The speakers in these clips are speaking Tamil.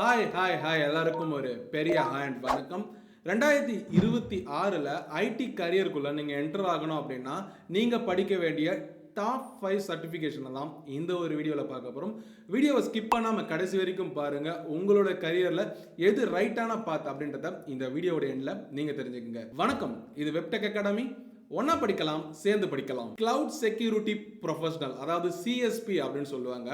ஹாய் எல்லாருக்கும் ஒரு பெரிய ஹாண்ட் வணக்கம். 2026ல் ஐடி கரியருக்குள்ள நீங்க என்டர் ஆகணும் அப்படின்னா நீங்க படிக்க வேண்டிய டாப் 5 சர்டிஃபிகேஷனை தான் இந்த ஒரு வீடியோவில் பார்க்க போகிறோம். வீடியோவை ஸ்கிப் பண்ணாமல் கடைசி வரைக்கும் பாருங்க. உங்களோட கரியரில் எது ரைட்டான பாத் அப்படின்றத இந்த வீடியோட எண்டில் நீங்கள் தெரிஞ்சுக்கங்க. வணக்கம், இது வெப்டெக் அகாடமி. ஒன்னா படிக்கலாம், சேர்ந்து படிக்கலாம். கிளவுட் செக்யூரிட்டி ப்ரொஃபஷனல், அதாவது சிஎஸ்பி அப்படின்னு சொல்லுவாங்க.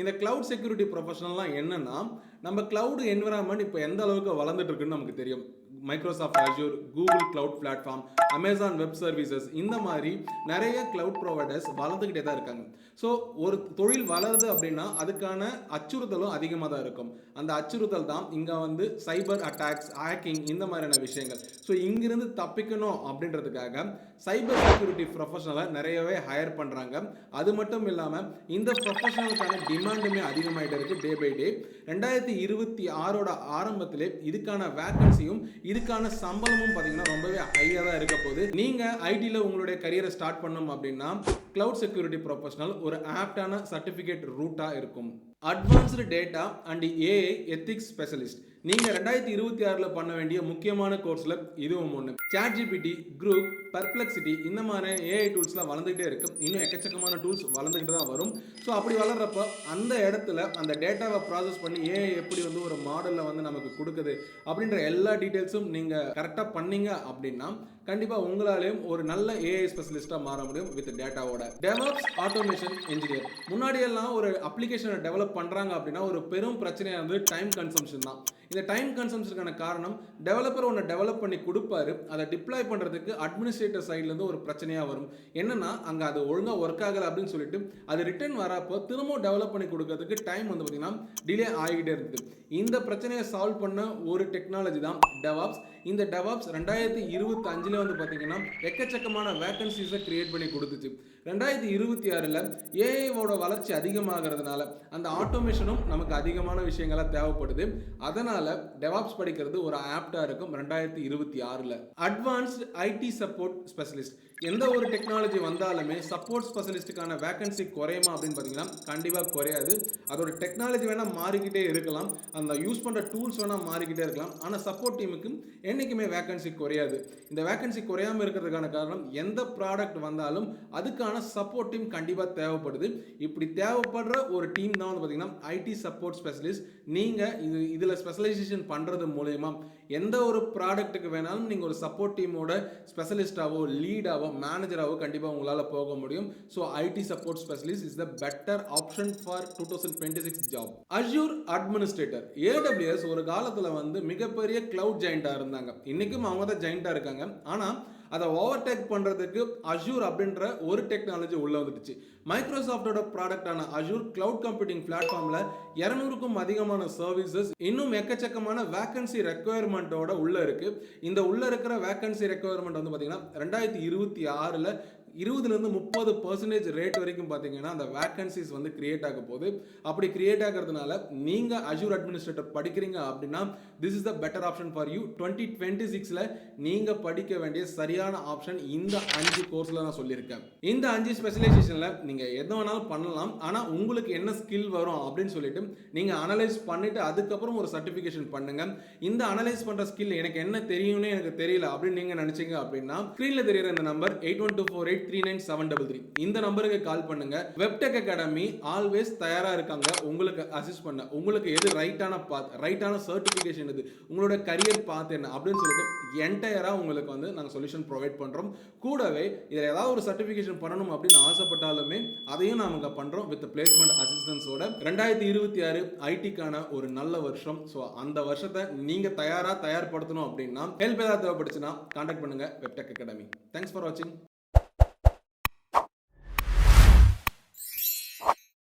இந்த கிளவுட் செக்யூரிட்டி ப்ரொஃபஷனல்லாம் என்னன்னா, நம்ம கிளவுட் என்விரான்மெண்ட் இப்போ எந்த அளவுக்கு வளர்ந்துட்டு இருக்குன்னு நமக்கு தெரியும். Microsoft Azure, Google cloud platform, Amazon web services, இந்த மாதிரி நிறைய கிளவுட் ப்ரொவைடர்ஸ் வளர்ந்துக்கிட்டே தான் இருக்காங்க. ஸோ ஒரு தொழில் வளருது அப்படின்னா அதுக்கான அச்சுறுத்தலும் அதிகமாக தான் இருக்கும். அந்த அச்சுறுத்தல் தான் இங்கே வந்து சைபர் அட்டாக்ஸ், ஹேக்கிங், இந்த மாதிரியான விஷயங்கள். ஸோ இங்கிருந்து தப்பிக்கணும் அப்படின்றதுக்காக சைபர் செக்யூரிட்டி ப்ரொஃபஷனலை நிறையவே ஹையர் பண்ணுறாங்க. அது மட்டும் இல்லாமல் இந்த ப்ரொஃபஷனலுக்கான டிமாண்டுமே அதிகமாகிட்டு இருக்குது டே பை டே. 2026ஓட ஆரம்பத்திலே இதுக்கான வேக்கன்சியும் இதுக்கான சம்பளமும் பார்த்தீங்கன்னா ரொம்பவே ஹையாக தான் இருக்க போகுது. நீங்கள் ஐடியில் உங்களுடைய கரியரை ஸ்டார்ட் பண்ணணும் அப்படின்னா கிளவுட் செக்யூரிட்டி ப்ரொஃபஷனல் ஒரு ஆப்டான சர்டிஃபிகேட் ரூட்டாக இருக்கும். Advanced data and AI ethics specialist, நீங்கள் 2026ல் பண்ண வேண்டிய முக்கியமான கோர்ஸில் இதுவும் ஒன்று. சாட்ஜிபிடி, குரூப், பர்ப்ளெக்சிட்டி, இந்த மாதிரி ஏஐ டூல்ஸ்லாம் வளர்ந்துகிட்டே இருக்கு. இன்னும் எக்கச்சக்கமான டூல்ஸ் வளர்ந்துக்கிட்டு தான் வரும். ஸோ அப்படி வளர்றப்ப அந்த இடத்துல அந்த டேட்டாவை ப்ராசஸ் பண்ணி ஏஐ எப்படி வந்து ஒரு மாடலில் வந்து நமக்கு கொடுக்குது அப்படின்ற எல்லா டீட்டெயில்ஸும் நீங்கள் கரெக்டாக பண்ணீங்க அப்படின்னா கண்டிப்பாக உங்களாலேயும் ஒரு நல்ல ஏஐ ஸ்பெஷலிஸ்ட்டாக மாற முடியும் வித் டேட்டாவோட. டெவலப்ஸ் ஆட்டோமேஷன் இன்ஜினியர், முன்னாடியெல்லாம் ஒரு அப்ளிகேஷனை டெவலப் பண்ணுறாங்க அப்படின்னா ஒரு பெரும் பிரச்சனையாக வந்து டைம் கன்சம்ஷன் தான். இந்த டைம் கன்சம்ஷனுக்கான காரணம், டெவலப்பர் ஒன்று டெவலப் பண்ணி கொடுப்பாரு, அதை டிப்ளாய் பண்ணுறதுக்கு அட்மினிஸ்ட்ரேட்டர் சைட்லேருந்து ஒரு பிரச்சனையாக வரும். என்னன்னா அங்கே அது ஒழுங்காக ஒர்க் ஆகலை அப்படின்னு சொல்லிட்டு அது ரிட்டர்ன் வரப்போ திரும்பவும் டெவலப் பண்ணி கொடுக்கறதுக்கு டைம் வந்து பார்த்தீங்கன்னா டிலே ஆகிட்டே இருக்குது. இந்த பிரச்சனையை சால்வ் பண்ண ஒரு டெக்னாலஜி தான் டெவாப்ஸ். இந்த டெவாப்ஸ் 2025ல் வந்து பார்த்தீங்கன்னா எக்கச்சக்கமான வேக்கன்சிஸை கிரியேட் பண்ணி கொடுத்துச்சு. 2026ல் ஏஐவோட வளர்ச்சி அதிகமாகிறதுனால அந்த ஆட்டோமேஷனும் நமக்கு அதிகமான விஷயங்களாக தேவைப்படுது. அதனால் டெவாப்ஸ் படிக்கிறது ஒரு ஆப்டாக இருக்கும் 2026ல். அட்வான்ஸ்டு ஐடி சப்போர்ட் ஸ்பெஷலிஸ்ட், எந்த ஒரு டெக்னாலஜி வந்தாலுமே சப்போர்ட் ஸ்பெஷலிஸ்ட்டுக்கான வேகன்சி குறையுமா அப்படின்னு பார்த்தீங்கன்னா கண்டிப்பாக குறையாது. அதோட டெக்னாலஜி வேணால் மாறிக்கிட்டே இருக்கலாம், அந்த யூஸ் பண்ணுற டூல்ஸ் வேணால் மாறிக்கிட்டே இருக்கலாம், ஆனால் சப்போர்ட் டீமுக்கு என்றைக்குமே வேகன்சி குறையாது. இந்த வேகன்சி குறையாமல் இருக்கிறதுக்கான காரணம், எந்த ப்ராடக்ட் வந்தாலும் அதுக்கான சப்போர்ட் டீம் கண்டிப்பாக தேவைப்படுது. இப்படி தேவைப்படுற ஒரு டீம் தான் வந்து பார்த்தீங்கன்னா ஐடி சப்போர்ட் ஸ்பெஷலிஸ்ட். நீங்கள் இதில் ஸ்பெஷலைசேஷன் பண்ணுறது மூலயமா எந்த ஒரு ப்ராடக்ட்டுக்கு வேணாலும் நீங்கள் ஒரு சப்போர்ட் டீமோட ஸ்பெஷலிஸ்டாவோ, லீடாவோ, மேனேஜராகவோ கண்டிப்பாக உங்களால் போக முடியும். So ID support specialist is the better option for 2026 job. Azure administrator, AWS ஒரு காலத்தில் வந்து மிகப்பெரிய கிளவுட் ஜெயிண்டாக இருந்தாங்க. இன்றைக்கும் அவங்க தான் ஜெயிண்டாக இருக்காங்க. ஆனால் அதை ஓவர்டேக் பண்ணுறதுக்கு அஜூர் அப்படின்ற ஒரு டெக்னாலஜி உள்ளே வந்துடுச்சு. மைக்ரோசாஃப்டோட ப்ராடக்டான அஜூர் கிளவுட் கம்ப்யூட்டிங் பிளாட்ஃபார்மில் 200க்கும் அதிகமான சர்வீசஸ், இன்னும் எக்கச்சக்கமான வேக்கன்சி ரெக்குயர்மெண்ட்டோட உள்ளே இருக்குது. இந்த உள்ளே இருக்கிற வேக்கன்சி ரெக்குயர்மெண்ட் வந்து பார்த்தீங்கன்னா 2026ல் 20-30% ரேட் வரைக்கும் பார்த்தீங்கன்னா அந்த வேக்கன்சிஸ் வந்து கிரியேட் ஆக போகுது. அப்படி கிரியேட் ஆகிறதுனால நீங்கள் அஜூர் அட்மினிஸ்ட்ரேட்டர் படிக்கிறீங்க அப்படின்னா this is the better option for you. 2026ல் நீங்கள் படிக்க வேண்டிய சரியான ஆப்ஷன் இந்த 5 கோர்ஸில் நான் சொல்லியிருக்கேன். இந்த 5 ஸ்பெஷலைசேஷனில் நீங்கள் எது வேணாலும் பண்ணலாம். ஆனால் உங்களுக்கு என்ன ஸ்கில் வரும் அப்படின்னு சொல்லிட்டு நீங்கள் அனலைஸ் பண்ணிவிட்டு அதுக்கப்புறம் ஒரு சர்டிஃபிகேஷன் பண்ணுங்கள். இந்த அனலைஸ் பண்ணுற ஸ்கில் எனக்கு என்ன தெரியும்னு எனக்கு தெரியல அப்படின்னு நீங்கள் நினச்சிங்க அப்படின்னா ஸ்க்ரீனில் தெரியுற இந்த நம்பர் 8124839733, இந்த நம்பருக்கு கால் பண்ணுங்க. வெப்டெக் அகாடமி ஆல்வேஸ் தயாரா இருக்காங்க உங்களுக்கு அசிஸ்ட் பண்ண. உங்களுக்கு எது ரைட்டான பாத், ரைட்டான சர்டிஃபிகேஷன் எது, உங்களோட கரியர் பாத் என்ன அப்படின்னு சொல்லிட்டு என்டையரா உங்களுக்கு வந்து நாங்கள் சொல்யூஷன் ப்ரொவைட் பண்றோம். கூடவே இதில் ஏதாவது ஒரு சர்டிஃபிகேஷன் பண்ணணும் அப்படின்னு ஆசைப்பட்டாலுமே அதையும் நாங்கள் பண்றோம் வித் பிளேஸ்மெண்ட் அசிஸ்டன்ஸோட. 2026 ஐடிக்கான ஒரு நல்ல வருஷம். ஸோ அந்த வருஷத்தை நீங்க தயார்படுத்தணும் அப்படின்னா ஹெல்ப் ஏதாவது தேவைப்படுச்சுன்னா கான்டாக்ட் பண்ணுங்க வெப்டெக் அகாடமி. தேங்க்ஸ் ஃபார் வாட்சிங்.